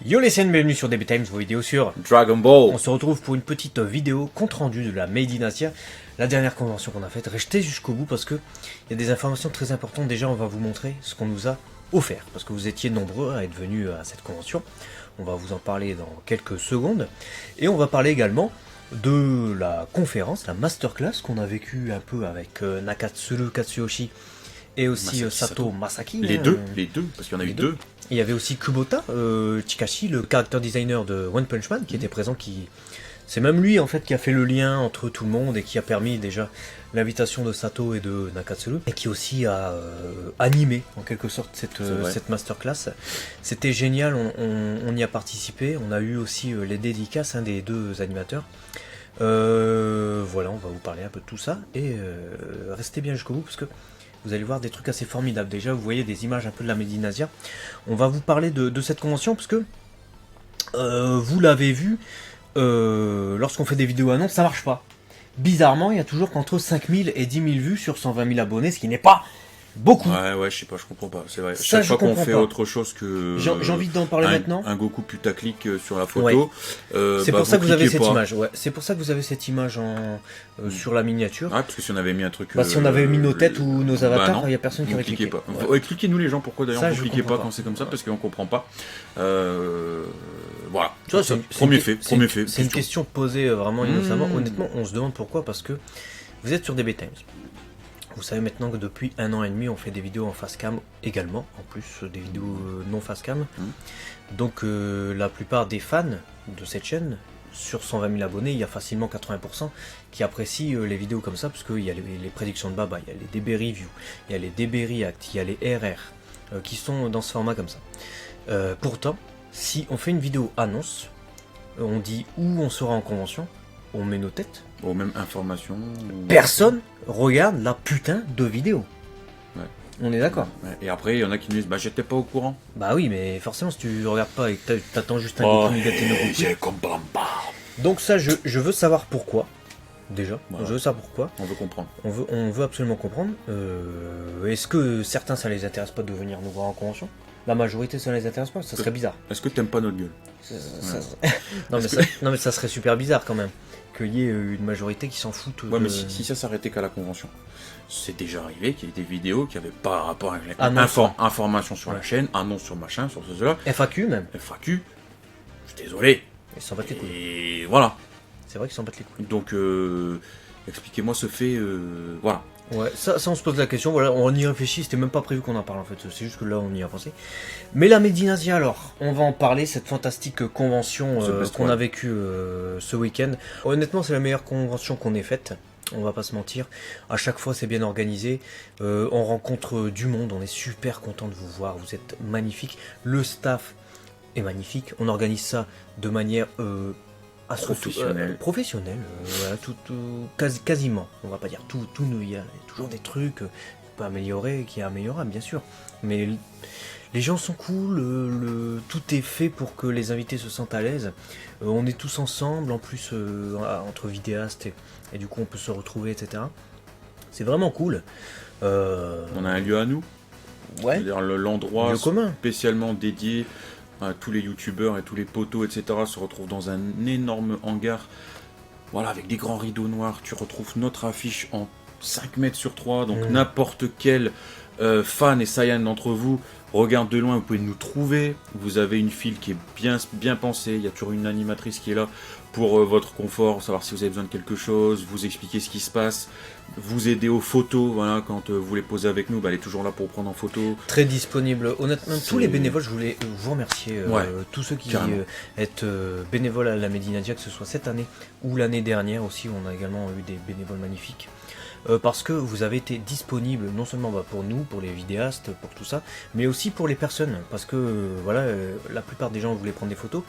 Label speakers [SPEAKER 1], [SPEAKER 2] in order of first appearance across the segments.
[SPEAKER 1] Yo les scènes, bienvenue sur DB Times, vos vidéos sur
[SPEAKER 2] Dragon Ball.
[SPEAKER 1] On se retrouve pour une petite vidéo compte rendu de la Made in Asia, la dernière convention qu'on a faite. Restez jusqu'au bout parce que il y a des informations très importantes. Déjà, on va vous montrer ce qu'on nous a offert parce que vous étiez nombreux à être venus à cette convention. On va vous en parler dans quelques secondes et on va parler également de la conférence, la masterclass qu'on a vécu un peu avec Nakatsuru Katsuyoshi et aussi Sato Masaki.
[SPEAKER 2] Les deux, parce qu'il y en a eu deux.
[SPEAKER 1] Il y avait aussi Kubota Chikashi, le character designer de One Punch Man, qui était présent, c'est même lui en fait qui a fait le lien entre tout le monde et qui a permis déjà l'invitation de Sato et de Nakatsuru, et qui aussi a animé en quelque sorte cette masterclass. C'était génial, on y a participé, on a eu aussi les dédicaces des deux animateurs. Voilà, on va vous parler un peu de tout ça, et restez bien jusqu'au bout parce que vous allez voir des trucs assez formidables. Déjà, vous voyez des images un peu de la Made in Asia. On va vous parler de cette convention parce que vous l'avez vu, lorsqu'on fait des vidéos annonces, ça marche pas. Bizarrement, il y a toujours qu'entre 5000 et 10 000 vues sur 120 000 abonnés, ce qui n'est pas beaucoup.
[SPEAKER 2] Ouais, je sais pas, je comprends pas. C'est vrai.
[SPEAKER 1] Ça,
[SPEAKER 2] chaque fois qu'on fait autre chose que.
[SPEAKER 1] J'ai envie d'en parler maintenant.
[SPEAKER 2] Un Goku putaclic sur la photo.
[SPEAKER 1] Ouais. C'est pour ça que vous avez cette image. Ouais. C'est pour ça que vous avez cette image sur la miniature.
[SPEAKER 2] Ah, parce que si on avait mis un truc.
[SPEAKER 1] Si on avait mis nos têtes ou nos avatars, il n'y a personne qui aurait cliqué.
[SPEAKER 2] Pas. Ouais. Cliquez-nous les gens, pourquoi d'ailleurs vous cliquez pas quand c'est comme ça, parce qu'on comprend pas. Voilà. Premier fait.
[SPEAKER 1] C'est une question posée vraiment innocemment. Honnêtement, on se demande pourquoi, parce que vous êtes sur DB Times. Vous savez maintenant que depuis 1 an et demi, on fait des vidéos en face cam également, en plus des vidéos non face cam. Donc la plupart des fans de cette chaîne, sur 120 000 abonnés, il y a facilement 80% qui apprécient les vidéos comme ça, parce qu'il y a les prédictions de Baba, il y a les DB Review, il y a les DB React, il y a les RR, qui sont dans ce format comme ça. Pourtant, si on fait une vidéo annonce, on dit où on sera en convention, on met nos têtes.
[SPEAKER 2] Aux mêmes informations.
[SPEAKER 1] Personne regarde la putain de vidéo.
[SPEAKER 2] Ouais.
[SPEAKER 1] On est d'accord.
[SPEAKER 2] Ouais. Et après, il y en a qui nous disent, j'étais pas au courant.
[SPEAKER 1] Bah oui, mais forcément, si tu regardes pas et que t'attends juste un Goku Nigatino.
[SPEAKER 2] Je comprends pas.
[SPEAKER 1] Donc ça, je veux savoir pourquoi. Déjà, voilà. Je veux savoir pourquoi.
[SPEAKER 2] On veut comprendre.
[SPEAKER 1] On veut absolument comprendre. Est-ce que certains, ça les intéresse pas de venir nous voir en convention? La majorité, ça les intéresse pas. Ça serait bizarre.
[SPEAKER 2] Est-ce que t'aimes pas notre gueule?
[SPEAKER 1] Non, mais ça serait super bizarre quand même. Qu'il y ait une majorité qui s'en foutent.
[SPEAKER 2] Ouais, mais si ça s'arrêtait qu'à la convention, c'est déjà arrivé qu'il y ait des vidéos qui n'avaient pas rapport avec information sur la chaîne, annonce sur machin, sur cela.
[SPEAKER 1] FAQ même.
[SPEAKER 2] FAQ, je suis désolé.
[SPEAKER 1] Ils s'en battent les couilles.
[SPEAKER 2] Et voilà.
[SPEAKER 1] C'est vrai qu'ils s'en battent les couilles.
[SPEAKER 2] Donc, expliquez-moi ce fait, voilà.
[SPEAKER 1] Ouais, ça on se pose la question, voilà, on y réfléchit, c'était même pas prévu qu'on en parle en fait, c'est juste que là on y a pensé. Mais la Made in Asia alors, on va en parler, cette fantastique convention qu'on a vécue ce week-end. Honnêtement c'est la meilleure convention qu'on ait faite, on va pas se mentir, à chaque fois c'est bien organisé, on rencontre du monde, on est super content de vous voir, vous êtes magnifiques, le staff est magnifique, on organise ça de manière... professionnel, voilà, quasiment, on va pas dire tout, il y a toujours des trucs qu'on peut améliorer, qui est améliorable bien sûr, mais les gens sont cool, tout est fait pour que les invités se sentent à l'aise, on est tous ensemble, en plus entre vidéastes et du coup on peut se retrouver, etc. C'est vraiment cool.
[SPEAKER 2] On a un lieu à nous,
[SPEAKER 1] ouais,
[SPEAKER 2] c'est-à-dire l'endroit spécialement dédié. Tous les youtubeurs et tous les poteaux, etc. se retrouvent dans un énorme hangar, voilà, avec des grands rideaux noirs. Tu retrouves notre affiche en 5 mètres sur 3, donc n'importe quel fan et Saiyan d'entre vous regarde de loin, vous pouvez nous trouver. Vous avez une file qui est bien pensée, il y a toujours une animatrice qui est là pour votre confort, savoir si vous avez besoin de quelque chose, vous expliquer ce qui se passe, vous aider aux photos, voilà, quand vous voulez poser avec nous, elle est toujours là pour prendre en photo.
[SPEAKER 1] Très disponible, honnêtement, tous les bénévoles, je voulais vous remercier, tous ceux qui êtes bénévoles à la Made in Asia, que ce soit cette année ou l'année dernière aussi, on a également eu des bénévoles magnifiques. Parce que vous avez été disponible non seulement pour nous, pour les vidéastes, pour tout ça, mais aussi pour les personnes, parce que voilà, la plupart des gens voulaient prendre des photos,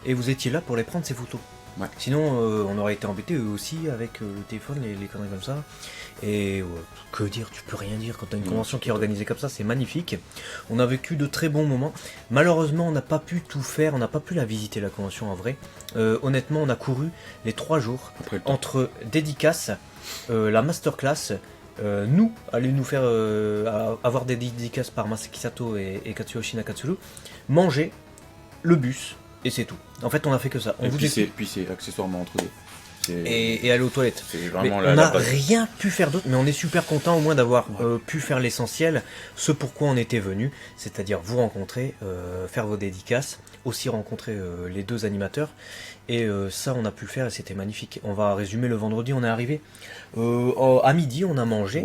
[SPEAKER 1] et vous étiez là pour les prendre ces photos. Ouais. Sinon on aurait été embêtés eux aussi avec le téléphone, les conneries comme ça, et que dire, tu peux rien dire quand tu as une convention qui est organisée comme ça, c'est magnifique. On a vécu de très bons moments, malheureusement on n'a pas pu tout faire, on n'a pas pu la visiter la convention en vrai, honnêtement on a couru les 3 jours, entre dédicaces, la masterclass, nous, aller nous faire avoir des dédicaces par Masaki Sato et Katsuyoshi Nakatsuru, manger, le bus, et c'est tout. En fait, on a fait que ça.
[SPEAKER 2] Puis c'est accessoirement entre deux.
[SPEAKER 1] Et aller aux toilettes.
[SPEAKER 2] Mais
[SPEAKER 1] on n'a rien pu faire d'autre, mais on est super content au moins d'avoir pu faire l'essentiel, ce pourquoi on était venu, c'est-à-dire vous rencontrer, faire vos dédicaces, aussi rencontrer les 2 animateurs, et ça on a pu le faire et c'était magnifique. On va résumer le vendredi, on est arrivé à midi, on a mangé,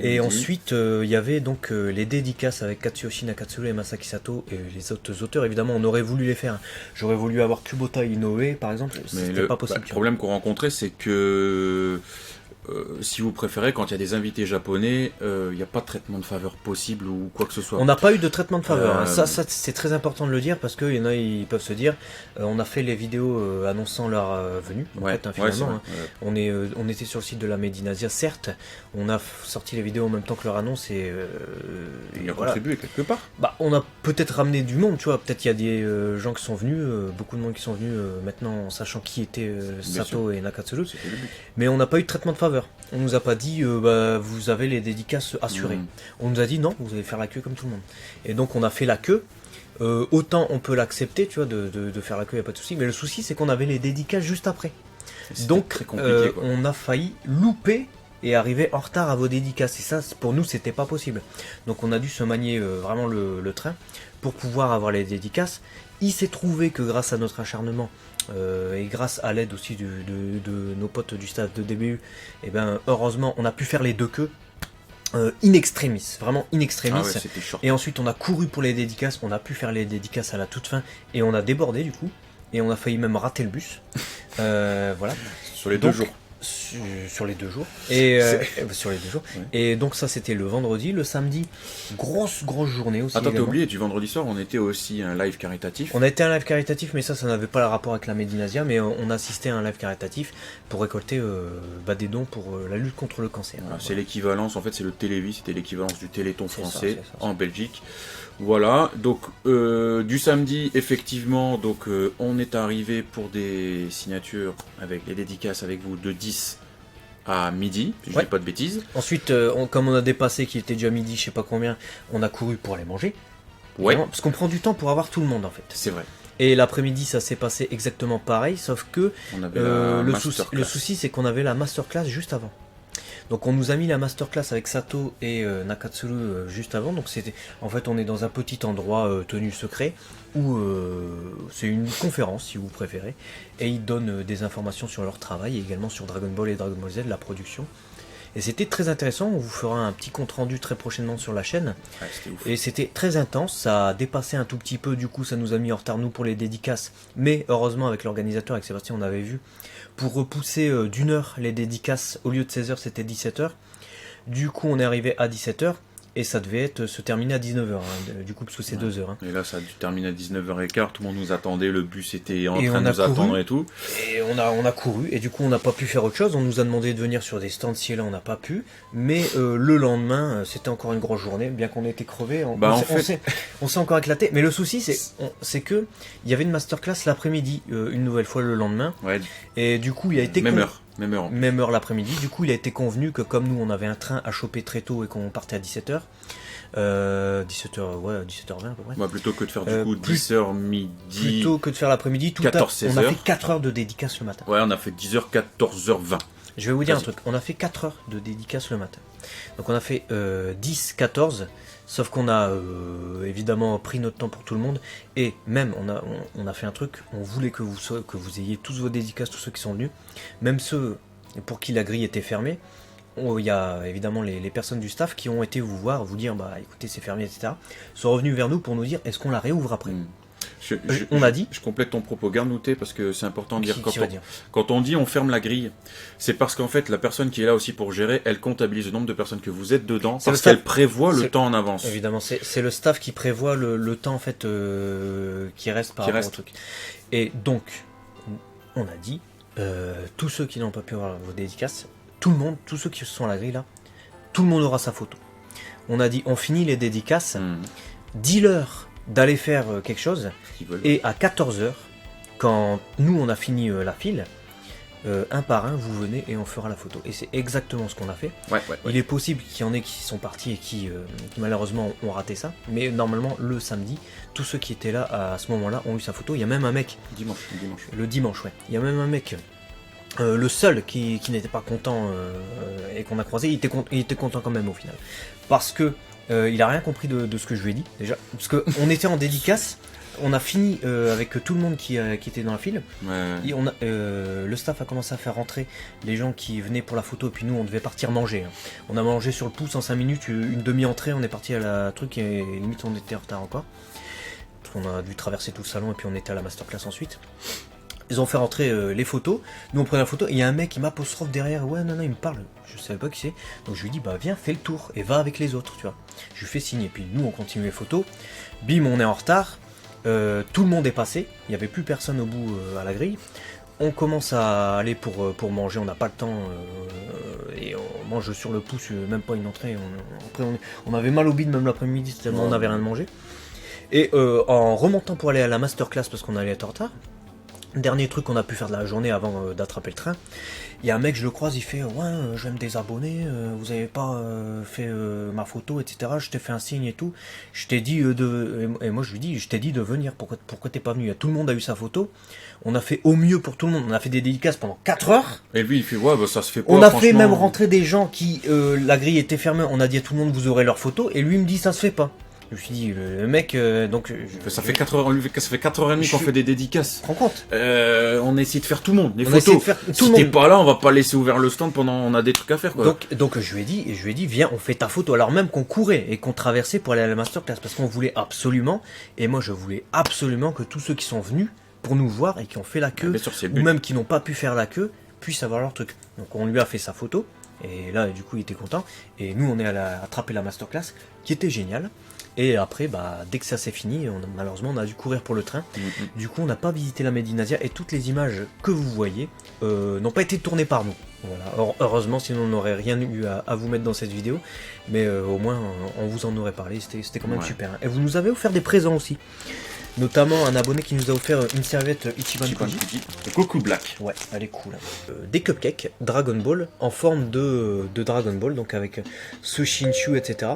[SPEAKER 1] et ensuite il y avait donc les dédicaces avec Katsuyoshi Nakatsuru et Masaki Sato et les autres auteurs. Évidemment on aurait voulu les faire, j'aurais voulu avoir Kubota Inoue par exemple, c'était pas possible.
[SPEAKER 2] Le problème qu'on rencontrait, c'est que si vous préférez, quand il y a des invités japonais, il n'y a pas de traitement de faveur possible ou quoi que ce soit.
[SPEAKER 1] On n'a pas eu de traitement de faveur. Ça c'est très important de le dire parce qu'il y en a, ils peuvent se dire, on a fait les vidéos annonçant leur venue. En fait, finalement, on était sur le site de la Medinasia, certes. On a sorti les vidéos en même temps que leur annonce et
[SPEAKER 2] il a contribué quelque part.
[SPEAKER 1] Bah, on a peut-être ramené du monde, tu vois. Peut-être il y a des gens qui sont venus, beaucoup de monde qui sont venus maintenant en sachant qui étaient Sato et Nakatsuru. Mais on n'a pas eu de traitement de faveur. On nous a pas dit vous avez les dédicaces assurées. On nous a dit non, vous allez faire la queue comme tout le monde. Et donc on a fait la queue. Autant on peut l'accepter, tu vois, de faire la queue, y a pas de souci. Mais le souci c'est qu'on avait les dédicaces juste après. Donc très compliqué, on a failli louper et arriver en retard à vos dédicaces. Et ça, pour nous, c'était pas possible. Donc on a dû se manier vraiment le train pour pouvoir avoir les dédicaces. Il s'est trouvé que grâce à notre acharnement et grâce à l'aide aussi de nos potes du staff de DBU, et ben heureusement on a pu faire les 2 queues in extremis, vraiment in extremis. Et ensuite on a couru pour les dédicaces, on a pu faire les dédicaces à la toute fin et on a débordé du coup et on a failli même rater le bus. Voilà.
[SPEAKER 2] Sur les 2 jours.
[SPEAKER 1] Sur les 2 jours et sur les 2 jours et donc ça c'était le vendredi. Le samedi, grosse journée aussi.
[SPEAKER 2] Attends, t'as oublié, du vendredi soir on était aussi un live caritatif.
[SPEAKER 1] On a été un live caritatif, mais ça n'avait pas le rapport avec la Medinasia, mais on a assisté à un live caritatif pour récolter des dons pour la lutte contre le cancer.
[SPEAKER 2] Voilà, c'est l'équivalence, en fait c'est le Télévis, c'était l'équivalence du Téléthon français en Belgique. Voilà, donc du samedi, effectivement, donc on est arrivé pour des signatures avec les dédicaces avec vous de 10 à midi, si je dis pas de bêtises.
[SPEAKER 1] Ensuite, comme on a dépassé qu'il était déjà midi, je sais pas combien, on a couru pour aller manger.
[SPEAKER 2] Ouais.
[SPEAKER 1] Parce qu'on prend du temps pour avoir tout le monde en fait.
[SPEAKER 2] C'est vrai.
[SPEAKER 1] Et l'après-midi, ça s'est passé exactement pareil, sauf que le souci, c'est qu'on avait la masterclass juste avant. Donc on nous a mis la masterclass avec Sato et Nakatsuru juste avant. Donc c'était, en fait, on est dans un petit endroit tenu secret où c'est une conférence si vous préférez, et ils donnent des informations sur leur travail et également sur Dragon Ball et Dragon Ball Z, la production. Et c'était très intéressant, on vous fera un petit compte rendu très prochainement sur la chaîne.
[SPEAKER 2] Ouais, c'était ouf.
[SPEAKER 1] Et c'était très intense, ça a dépassé un tout petit peu, du coup ça nous a mis en retard nous pour les dédicaces. Mais heureusement avec l'organisateur, avec Sébastien, on avait vu, pour repousser d'une heure les dédicaces, au lieu de 16h c'était 17h. Du coup on est arrivé à 17h. Et ça devait se terminer à 19h, du coup, parce que c'est 2 heures.
[SPEAKER 2] Et là, ça a dû terminer à 19h15, tout le monde nous attendait, le bus était en train de nous attendre et tout.
[SPEAKER 1] Et on a couru, et du coup, on n'a pas pu faire autre chose. On nous a demandé de venir sur des stands, si là, on n'a pas pu. Mais le lendemain, c'était encore une grosse journée, bien qu'on ait été crevés. On s'est encore éclaté. Mais le souci, c'est que il y avait une masterclass l'après-midi, une nouvelle fois le lendemain.
[SPEAKER 2] Ouais.
[SPEAKER 1] Et du coup, il a été...
[SPEAKER 2] Même heure
[SPEAKER 1] l'après-midi. Du coup, il a été convenu que comme nous, on avait un train à choper très tôt et qu'on partait à 17h, 17h20 à peu près.
[SPEAKER 2] Bah, plutôt que de faire du coup 10h midi.
[SPEAKER 1] Plutôt que de faire l'après-midi,
[SPEAKER 2] 14-16h.
[SPEAKER 1] On a fait 4 heures de dédicace le matin.
[SPEAKER 2] Ouais, on a fait 10h, 14h20.
[SPEAKER 1] Je vais vous dire un truc, on a fait 4 heures de dédicace le matin. Donc on a fait 10, 14, sauf qu'on a évidemment pris notre temps pour tout le monde. Et même, on a fait un truc, on voulait que vous ayez tous vos dédicaces, tous ceux qui sont venus. Même ceux pour qui la grille était fermée. Il y a évidemment les personnes du staff qui ont été vous voir, vous dire, bah écoutez c'est fermé, etc. Sont revenus vers nous pour nous dire, est-ce qu'on la réouvre après ? On a dit.
[SPEAKER 2] Je complète ton propos, garde noté parce que c'est important de dire quand on dit on ferme la grille, c'est parce qu'en fait la personne qui est là aussi pour gérer, elle comptabilise le nombre de personnes que vous êtes dedans, parce qu'elle prévoit le temps en avance.
[SPEAKER 1] Évidemment, c'est le staff qui prévoit le temps en fait qui reste par rapport au truc. Et donc, on a dit, tous ceux qui n'ont pas pu avoir vos dédicaces, tout le monde, tous ceux qui sont à la grille là, tout le monde aura sa photo. On a dit, on finit les dédicaces, dis-leur d'aller faire quelque chose, et à 14h, quand nous on a fini la file, un par un, vous venez et on fera la photo. Et c'est exactement ce qu'on a fait. Il est possible qu'il y en ait qui sont partis et qui malheureusement ont raté ça. Mais normalement, le samedi, tous ceux qui étaient là à ce moment-là ont eu sa photo. Il y a même un mec... Le dimanche, ouais. Il y a même un mec... le seul qui n'était pas content et qu'on a croisé, il était content quand même au final. Parce que il a rien compris de ce que je lui ai dit déjà. Parce qu'on était en dédicace, on a fini avec tout le monde qui était dans la file. Et le staff a commencé à faire rentrer les gens qui venaient pour la photo et puis nous on devait partir manger. On a mangé sur le pouce en 5 minutes, une demi-entrée, on est parti à la truc et limite on était en retard encore. Parce qu'on a dû traverser tout le salon et puis on était à la masterclass ensuite. Ils ont fait rentrer les photos, nous on prenait la photo, et il y a un mec qui m'apostrophe derrière, ouais non il me parle, je savais pas qui c'est, donc je lui dis bah viens fais le tour et va avec les autres, tu vois. Je lui fais signe, et puis nous on continue les photos, bim on est en retard, tout le monde est passé, il n'y avait plus personne au bout à la grille, on commence à aller pour manger, on n'a pas le temps, et on mange sur le pouce, même pas une entrée, après on avait mal au bide même l'après-midi tellement on n'avait rien de manger, et en remontant pour aller à la masterclass parce qu'on allait être en retard, dernier truc qu'on a pu faire de la journée avant d'attraper le train, il y a un mec, je le croise, il fait ouais, je vais me désabonner, vous avez pas fait ma photo, etc. Je t'ai fait un signe et tout. Je t'ai dit et moi je lui dis, je t'ai dit de venir, pourquoi t'es pas venu? Tout le monde a eu sa photo. On a fait au mieux pour tout le monde. On a fait des dédicaces pendant 4 heures.
[SPEAKER 2] Et lui il fait ouais, bah, ça se fait pas.
[SPEAKER 1] On a fait même rentrer des gens qui la grille était fermée. On a dit à tout le monde vous aurez leur photo. Et lui il me dit ça se fait pas. Je me suis dit, le mec,
[SPEAKER 2] ça fait 4h30 qu'on fait des dédicaces.
[SPEAKER 1] Tu te rends compte?
[SPEAKER 2] On a essayé de faire tout le monde, les photos. Si t'es pas là, on va pas laisser ouvert le stand pendant on a des trucs à faire, quoi.
[SPEAKER 1] Donc je lui ai dit, viens, on fait ta photo. Alors même qu'on courait et qu'on traversait pour aller à la masterclass, parce qu'on voulait absolument, et moi je voulais absolument que tous ceux qui sont venus pour nous voir et qui ont fait la queue, ou même qui n'ont pas pu faire la queue, puissent avoir leur truc. Donc on lui a fait sa photo, et là du coup il était content, et nous on est allé attraper la masterclass, qui était géniale. Et après, bah, dès que ça s'est fini, malheureusement, on a dû courir pour le train. Du coup, on n'a pas visité la Medinasia et toutes les images que vous voyez n'ont pas été tournées par nous. Voilà. Heureusement, sinon on n'aurait rien eu à vous mettre dans cette vidéo. Mais au moins, on vous en aurait parlé. C'était quand même super. Et vous nous avez offert des présents aussi. Notamment un abonné qui nous a offert une serviette Ichiban Koji.
[SPEAKER 2] Goku Black.
[SPEAKER 1] Ouais, elle est cool. Des cupcakes Dragon Ball en forme de Dragon Ball, donc avec ce Shinshu, etc.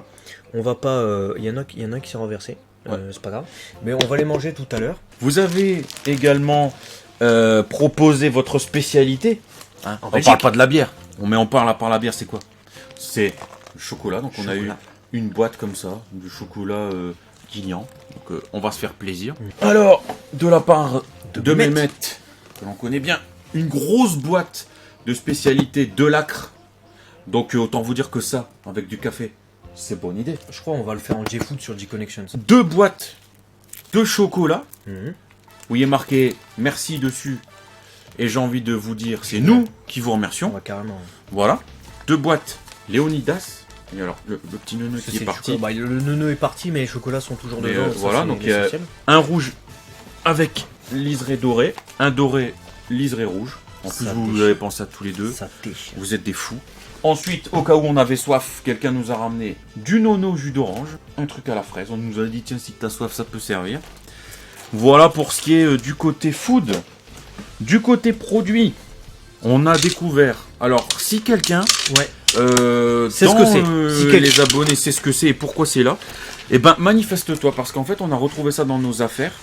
[SPEAKER 1] On va pas. Il y en a qui sont renversés, c'est pas grave. Mais on va les manger tout à l'heure.
[SPEAKER 2] Vous avez également proposé votre spécialité. Hein, on parle pas de la bière. On parle à part la bière, c'est quoi? C'est le chocolat. Donc on a eu une boîte comme ça, du chocolat Guignan. Donc on va se faire plaisir. Alors, de la part de Mehmet, que l'on connaît bien, une grosse boîte de spécialité de l'acre. Donc autant vous dire que ça, avec du café, c'est bonne idée.
[SPEAKER 1] Je crois qu'on va le faire en J-Food sur J-Connections.
[SPEAKER 2] 2 boîtes de chocolat, où il est marqué merci dessus. Et j'ai envie de vous dire, c'est nous qui vous remercions.
[SPEAKER 1] Carrément.
[SPEAKER 2] Voilà. 2 boîtes Léonidas. Et alors, le petit neuneu qui est parti.
[SPEAKER 1] Bah, le neuneu est parti, mais les chocolats sont toujours dedans.
[SPEAKER 2] Voilà, donc il y a un rouge avec liseré doré, un doré liseré rouge. En plus, vous avez pensé à tous les deux. Vous êtes des fous. Ensuite, au cas où on avait soif, quelqu'un nous a ramené du nono jus d'orange, un truc à la fraise. On nous a dit, tiens, si t'as soif, ça peut servir. Voilà pour ce qui est du côté food. Du côté produit, on a découvert. Alors, si quelqu'un...
[SPEAKER 1] c'est ce que c'est.
[SPEAKER 2] Les abonnés, c'est ce que c'est et pourquoi c'est là. Et ben, manifeste-toi, parce qu'en fait, on a retrouvé ça dans nos affaires.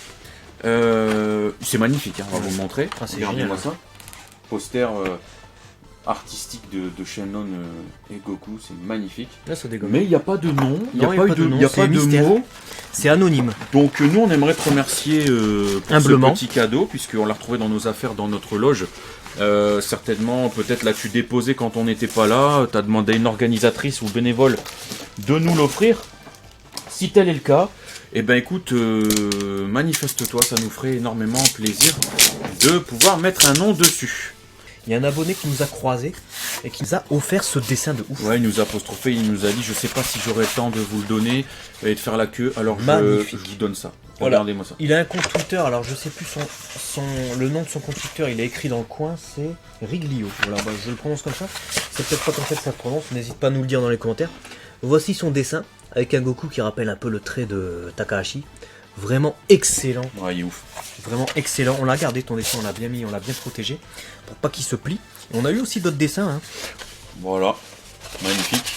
[SPEAKER 2] C'est magnifique, hein, on va vous le montrer. Regardez-moi ça. Poster artistique de Shenlong et Goku, c'est magnifique.
[SPEAKER 1] Là, ça dégomme.
[SPEAKER 2] Mais il n'y a pas de nom, il n'y a pas de mots.
[SPEAKER 1] C'est anonyme.
[SPEAKER 2] Donc nous, on aimerait te remercier pour ce petit cadeau, puisqu'on l'a retrouvé dans nos affaires, dans notre loge. Certainement, peut-être l'as-tu déposé quand on n'était pas là, tu as demandé à une organisatrice ou bénévole de nous l'offrir. Si tel est le cas, eh ben écoute, manifeste-toi, ça nous ferait énormément plaisir de pouvoir mettre un nom dessus.
[SPEAKER 1] Il y a un abonné qui nous a croisé et qui nous a offert ce dessin de ouf.
[SPEAKER 2] Ouais, il nous a apostrophé, il nous a dit, je sais pas si j'aurai le temps de vous le donner et de faire la queue, alors je vous donne ça.
[SPEAKER 1] Voilà.
[SPEAKER 2] Regardez-moi ça.
[SPEAKER 1] Il a un compte Twitter, alors je sais plus le nom de son compte Twitter, il est écrit dans le coin, c'est Riglio. Voilà, bah, je le prononce comme ça. C'est peut-être pas comme ça que ça se prononce, n'hésite pas à nous le dire dans les commentaires. Voici son dessin, avec un Goku qui rappelle un peu le trait de Takahashi. Vraiment excellent.
[SPEAKER 2] Ouais, il est ouf.
[SPEAKER 1] Vraiment excellent. On l'a gardé ton dessin, on l'a bien mis, on l'a bien protégé pour pas qu'il se plie. Et on a eu aussi d'autres dessins. Hein.
[SPEAKER 2] Voilà, magnifique.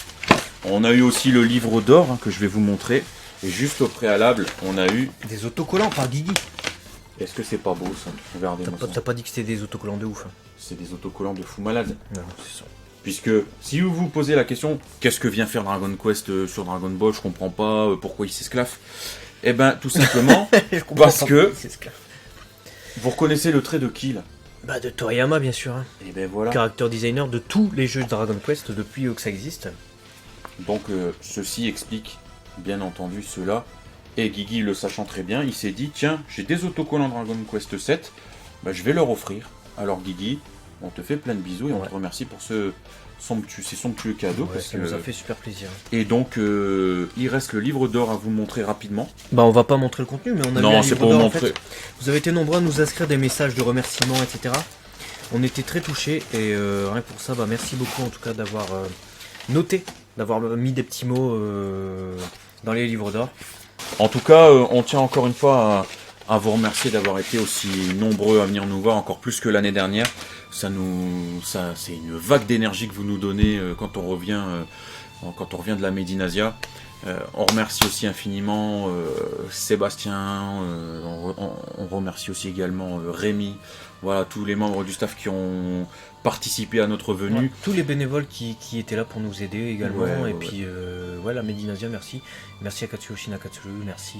[SPEAKER 2] On a eu aussi le livre d'or hein, que je vais vous montrer. Et juste au préalable, on a eu...
[SPEAKER 1] des autocollants par Guigui.
[SPEAKER 2] Est-ce que c'est pas beau ça? Regardez-moi ça.
[SPEAKER 1] T'as pas dit que c'était des autocollants de ouf. Hein.
[SPEAKER 2] C'est des autocollants de fou malade.
[SPEAKER 1] Non, c'est ça.
[SPEAKER 2] Puisque si vous vous posez la question, qu'est-ce que vient faire Dragon Quest sur Dragon Ball, je comprends pas pourquoi il s'esclaffe. Eh ben tout simplement parce que vous reconnaissez le trait de qui là?
[SPEAKER 1] Bah de Toriyama bien sûr. Hein.
[SPEAKER 2] Et ben voilà.
[SPEAKER 1] Character designer de tous les jeux de Dragon Quest depuis que ça existe.
[SPEAKER 2] Donc ceci explique bien entendu cela. Et Guigui le sachant très bien, il s'est dit tiens, j'ai des autocollants Dragon Quest 7, bah, je vais leur offrir. Alors Guigui, on te fait plein de bisous et on te remercie pour ces somptueux cadeaux.
[SPEAKER 1] Ouais, ça nous a fait super plaisir.
[SPEAKER 2] Et donc il reste le livre d'or à vous montrer rapidement.
[SPEAKER 1] Bah on va pas montrer le contenu, mais on a
[SPEAKER 2] non, c'est pour montrer. En fait.
[SPEAKER 1] Vous avez été nombreux à nous inscrire des messages de remerciements, etc. On était très touchés et rien que pour ça, bah merci beaucoup en tout cas d'avoir noté, d'avoir mis des petits mots dans les livres d'or.
[SPEAKER 2] En tout cas, on tient encore une fois à vous remercier d'avoir été aussi nombreux à venir nous voir, encore plus que l'année dernière. C'est une vague d'énergie que vous nous donnez quand on revient de la Made in Asia. On remercie aussi infiniment Sébastien, on remercie aussi également Rémi, voilà, tous les membres du staff qui ont participé à notre venue.
[SPEAKER 1] Ouais, tous les bénévoles qui étaient là pour nous aider également,
[SPEAKER 2] ouais,
[SPEAKER 1] et puis la Made in Asia, merci. Merci à Katsuyoshi Nakatsuru, merci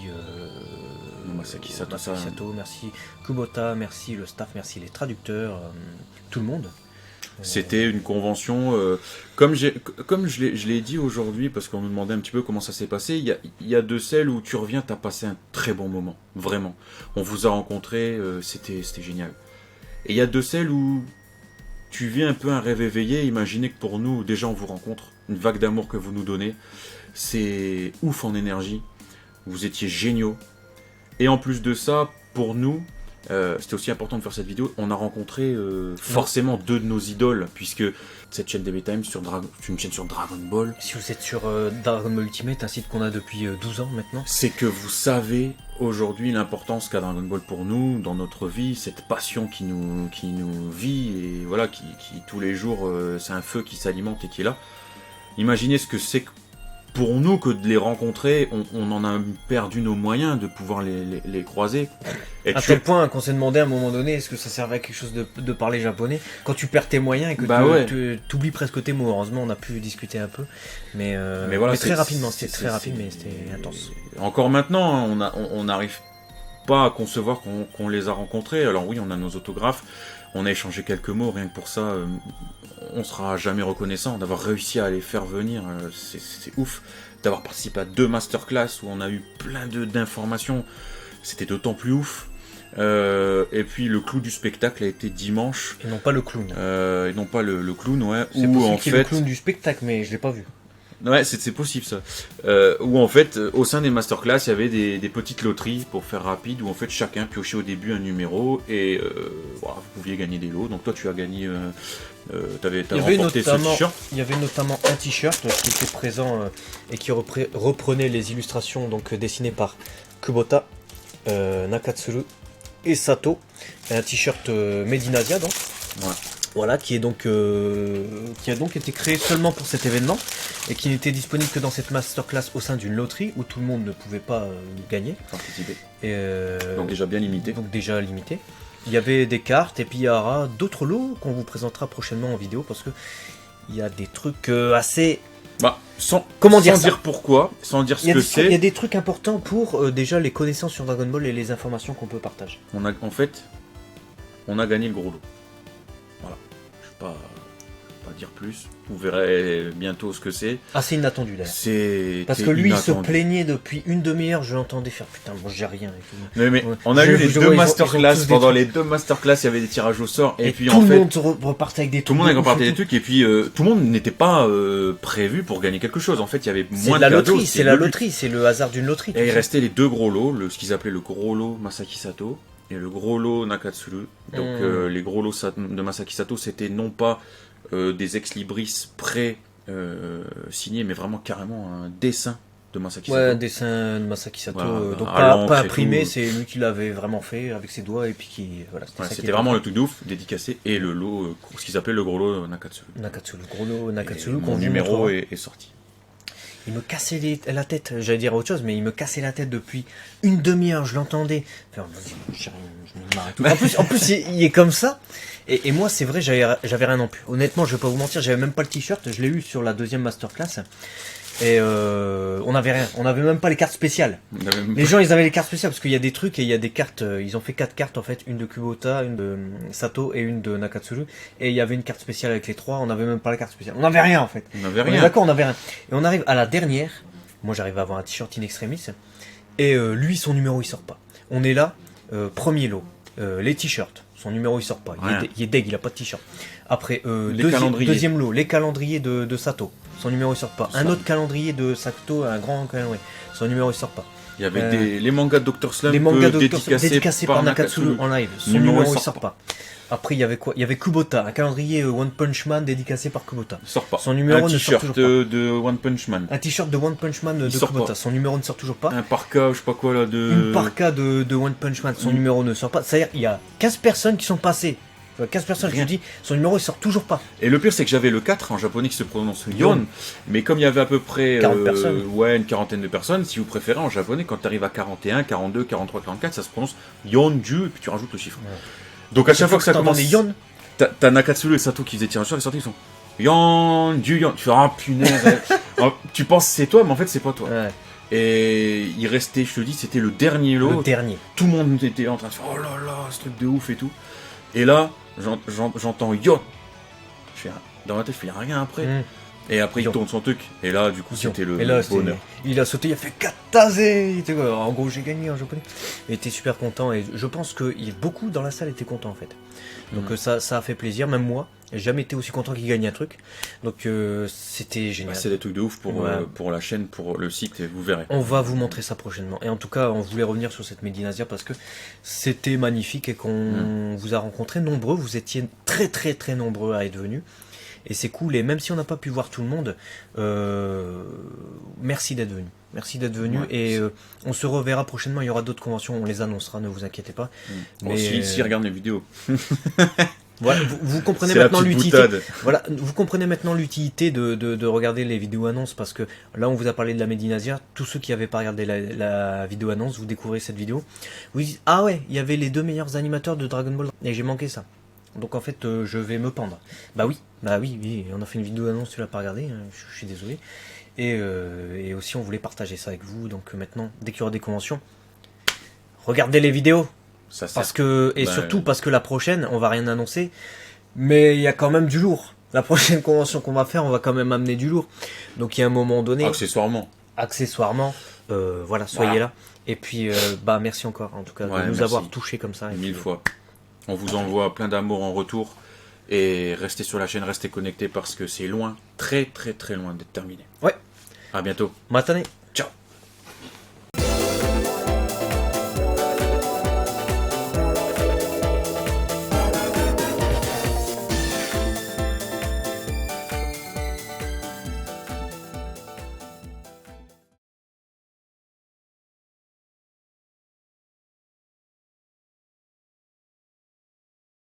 [SPEAKER 2] Masaki Sato,
[SPEAKER 1] merci Kubota, merci le staff, merci les traducteurs, tout le monde.
[SPEAKER 2] C'était une convention, comme je l'ai dit aujourd'hui, parce qu'on nous demandait un petit peu comment ça s'est passé, il y a de celles où tu reviens, tu as passé un très bon moment, vraiment. On vous a rencontrés, c'était génial. Et il y a de celles où tu viens un peu un rêve éveillé, imaginez que pour nous, déjà on vous rencontre, une vague d'amour que vous nous donnez, c'est ouf en énergie, vous étiez géniaux. Et en plus de ça, pour nous, c'était aussi important de faire cette vidéo, on a rencontré forcément deux de nos idoles, puisque cette chaîne DB Time c'est une chaîne sur Dragon Ball.
[SPEAKER 1] Si vous êtes sur Dragon Ball Ultimate, un site qu'on a depuis 12 ans maintenant.
[SPEAKER 2] C'est que vous savez aujourd'hui l'importance qu'a Dragon Ball pour nous, dans notre vie, cette passion qui nous vit, et voilà, qui tous les jours, c'est un feu qui s'alimente et qui est là. Imaginez ce que c'est pour nous que de les rencontrer, on en a perdu nos moyens de pouvoir les croiser. Et
[SPEAKER 1] à tel point qu'on s'est demandé à un moment donné, est-ce que ça servait à quelque chose de parler japonais quand tu perds tes moyens et que tu oublies presque tes mots. Heureusement, on a pu discuter un peu, mais voilà, très rapidement, c'était très rapide, mais c'était intense.
[SPEAKER 2] Encore maintenant, on n'arrive pas à concevoir qu'on les a rencontrés. Alors oui, on a nos autographes, on a échangé quelques mots, rien que pour ça, on sera jamais reconnaissant d'avoir réussi à les faire venir, c'est ouf. D'avoir participé à 2 masterclass où on a eu plein d'informations, c'était d'autant plus ouf. Et puis le clou du spectacle a été dimanche.
[SPEAKER 1] Et non pas le clown.
[SPEAKER 2] Et non pas le clown, ouais.
[SPEAKER 1] C'est possible qu'il y ait le clown du spectacle, mais je l'ai pas vu.
[SPEAKER 2] Ouais, c'est possible ça. Où en fait, au sein des masterclass, il y avait des petites loteries pour faire rapide, où en fait chacun piochait au début un numéro et voilà, vous pouviez gagner des lots. Donc toi, tu as gagné, t'as remporté ce t-shirt.
[SPEAKER 1] Il y avait notamment un t-shirt qui était présent et qui reprenait les illustrations donc dessinées par Kubota, Nakatsuru et Sato. Un t-shirt Made in Asia donc.
[SPEAKER 2] Ouais.
[SPEAKER 1] Voilà, qui a donc été créé seulement pour cet événement et qui n'était disponible que dans cette masterclass au sein d'une loterie où tout le monde ne pouvait pas gagner.
[SPEAKER 2] Participer.
[SPEAKER 1] Donc
[SPEAKER 2] déjà bien limité.
[SPEAKER 1] Donc déjà limité. Il y avait des cartes et puis il y aura d'autres lots qu'on vous présentera prochainement en vidéo parce que il y a des trucs assez...
[SPEAKER 2] sans dire pourquoi, sans dire ce que c'est.
[SPEAKER 1] Il y a des trucs importants pour déjà les connaissances sur Dragon Ball et les informations qu'on peut partager.
[SPEAKER 2] On a gagné le gros lot. Voilà, je ne vais pas dire plus. Vous verrez bientôt ce que c'est.
[SPEAKER 1] Assez inattendu d'ailleurs. Parce que
[SPEAKER 2] inattendu.
[SPEAKER 1] lui il se plaignait depuis une demi-heure, je l'entendais faire putain, bon j'ai rien.
[SPEAKER 2] Mais ouais. On a eu les 2 masterclass, pendant les 2 masterclass il y avait des tirages au sort et puis
[SPEAKER 1] tout le monde repartait avec des trucs.
[SPEAKER 2] Tout le monde repartait des trucs et puis tout le monde n'était pas prévu pour gagner quelque chose. En fait il y avait moins de cadeaux.
[SPEAKER 1] C'est la loterie, c'est le hasard d'une loterie.
[SPEAKER 2] Et il restait les 2 gros lots, ce qu'ils appelaient le gros lot Masaki Sato et le gros lot Nakatsuru. Donc les gros lots de Masaki Sato c'était non pas des ex-libris signés, mais vraiment carrément un dessin de Masaki
[SPEAKER 1] Ouais,
[SPEAKER 2] Sato.
[SPEAKER 1] un dessin de Masaki Sato,
[SPEAKER 2] Voilà,
[SPEAKER 1] donc
[SPEAKER 2] à l'encre
[SPEAKER 1] pas
[SPEAKER 2] et
[SPEAKER 1] imprimé,
[SPEAKER 2] tout.
[SPEAKER 1] c'est lui qui l'avait vraiment fait avec ses doigts et puis qui voilà,
[SPEAKER 2] Ouais,
[SPEAKER 1] ça qui
[SPEAKER 2] c'était
[SPEAKER 1] était
[SPEAKER 2] vraiment
[SPEAKER 1] fait.
[SPEAKER 2] le truc de ouf, dédicacé, et le lot, ce qu'ils appelaient le gros lot Nakatsuru.
[SPEAKER 1] Nakatsu, le gros lot
[SPEAKER 2] Et
[SPEAKER 1] Nakatsu qu'on
[SPEAKER 2] mon
[SPEAKER 1] vous
[SPEAKER 2] numéro
[SPEAKER 1] montrera.
[SPEAKER 2] est sorti.
[SPEAKER 1] Il me cassait la tête, j'allais dire autre chose, mais il me cassait la tête depuis une demi-heure, je l'entendais. Enfin, je me marre et tout. En plus il est comme ça. Et moi, c'est vrai, j'avais rien en plus. Honnêtement, je vais pas vous mentir, j'avais même pas le t-shirt, je l'ai eu sur la deuxième masterclass. Et on avait rien, on avait même pas les cartes spéciales. Les gens, ils avaient les cartes spéciales parce qu'il y a des trucs et il y a des cartes. Ils ont fait 4 cartes en fait, une de Kubota, une de Sato et une de Nakatsuru. Et il y avait une carte spéciale avec les trois. On avait même pas la carte spéciale. On avait rien en fait.
[SPEAKER 2] On n'avait
[SPEAKER 1] On est
[SPEAKER 2] rien.
[SPEAKER 1] d'accord, on avait rien. Et on arrive à la dernière. Moi, j'arrive à avoir un t-shirt in extremis. Et lui, son numéro, il sort pas. On est là, premier lot. Les t-shirts, son numéro, il sort pas. Il est deg, il a pas de t-shirt. Après, deuxième lot, les calendriers de Sato. Son numéro, il sort pas. Un autre calendrier de Sato, un grand calendrier. Son numéro, il sort pas.
[SPEAKER 2] Il y avait les mangas de Dr. Slump
[SPEAKER 1] les mangas dédicacés
[SPEAKER 2] par
[SPEAKER 1] par Nakatsuru en live. Son numéro, il sort pas. Après, il y avait quoi? Il y avait Kubota, un calendrier One Punch Man dédicacé par Kubota.
[SPEAKER 2] Il sort pas.
[SPEAKER 1] Son numéro
[SPEAKER 2] un
[SPEAKER 1] ne sort toujours pas.
[SPEAKER 2] de One Punch Man.
[SPEAKER 1] Un t-shirt de One Punch Man de
[SPEAKER 2] sort
[SPEAKER 1] Kubota.
[SPEAKER 2] pas.
[SPEAKER 1] Son numéro ne sort toujours pas.
[SPEAKER 2] Un parka, je sais pas quoi là,
[SPEAKER 1] Une parka de One Punch Man. Son numéro ne sort pas. C'est-à-dire, il y a 15 personnes qui sont passées. 15 personnes qui dit son numéro il sort toujours pas.
[SPEAKER 2] Et le pire c'est que j'avais le 4 en japonais qui se prononce Yon, mais comme il y avait à peu près
[SPEAKER 1] 40 personnes.
[SPEAKER 2] Ouais, une quarantaine de personnes, si vous préférez en japonais, quand tu arrives à 41, 42, 43, 44, ça se prononce Yonju et puis tu rajoutes le chiffre. Ouais. Donc à chaque fois que ça commence,
[SPEAKER 1] Yon,
[SPEAKER 2] t'as Nakatsuru et Sato qui faisaient tirer sur les sorties, ils sont Yonju, Yon. Tu fais ah punaise, tu penses c'est toi, mais en fait c'est pas toi. Ouais. Et il restait, je te dis, c'était le dernier lot.
[SPEAKER 1] Le dernier.
[SPEAKER 2] Tout le monde était en train de faire oh là là, ce truc de ouf et tout. Et là, j'entends Yon. Dans ma tête, je fais rien après. Et après, il tourne son truc. Et là, du coup, c'était le bonheur.
[SPEAKER 1] Il a sauté, il a fait katase. En gros, j'ai gagné en japonais. Il était super content. Et je pense que beaucoup dans la salle étaient contents en fait. Donc ça a fait plaisir. Même moi, j'ai jamais été aussi content qu'il gagne un truc. Donc c'était génial.
[SPEAKER 2] C'est des trucs de ouf pour la chaîne, pour le site, et vous verrez.
[SPEAKER 1] On va vous montrer ça prochainement. Et en tout cas, on voulait revenir sur cette Made in Asia parce que c'était magnifique et qu'on vous a rencontrés nombreux. Vous étiez très très très nombreux à être venus. Et c'est cool. Et même si on n'a pas pu voir tout le monde, merci d'être venu. Merci d'être venu. Et on se reverra prochainement. Il y aura d'autres conventions. On les annoncera. Ne vous inquiétez pas.
[SPEAKER 2] Mais si regarde les vidéos.
[SPEAKER 1] Voilà, vous comprenez maintenant l'utilité. Voilà, vous comprenez maintenant l'utilité de regarder les vidéos annonces parce que là on vous a parlé de la Made in Asia. Tous ceux qui n'avaient pas regardé la vidéo annonce, vous découvrez cette vidéo. Vous dites ah ouais, il y avait les 2 meilleurs animateurs de Dragon Ball et j'ai manqué ça. Donc en fait je vais me pendre. Bah oui, on a fait une vidéo annonce, tu l'as pas regardé, hein, je suis désolé. Et aussi on voulait partager ça avec vous. Donc maintenant dès qu'il y aura des conventions, regardez les vidéos. Surtout parce que la prochaine, on va rien annoncer, mais il y a quand même du lourd. La prochaine convention qu'on va faire, on va quand même amener du lourd. Donc il y a un moment donné. Accessoirement, voilà, soyez là. Et puis, merci encore en tout cas de nous avoir touchés comme ça.
[SPEAKER 2] 1000 fois. On vous envoie plein d'amour en retour. Et restez sur la chaîne, restez connectés parce que c'est loin, très très très loin d'être terminé.
[SPEAKER 1] Ouais.
[SPEAKER 2] À bientôt.
[SPEAKER 1] Matane.
[SPEAKER 2] Ciao.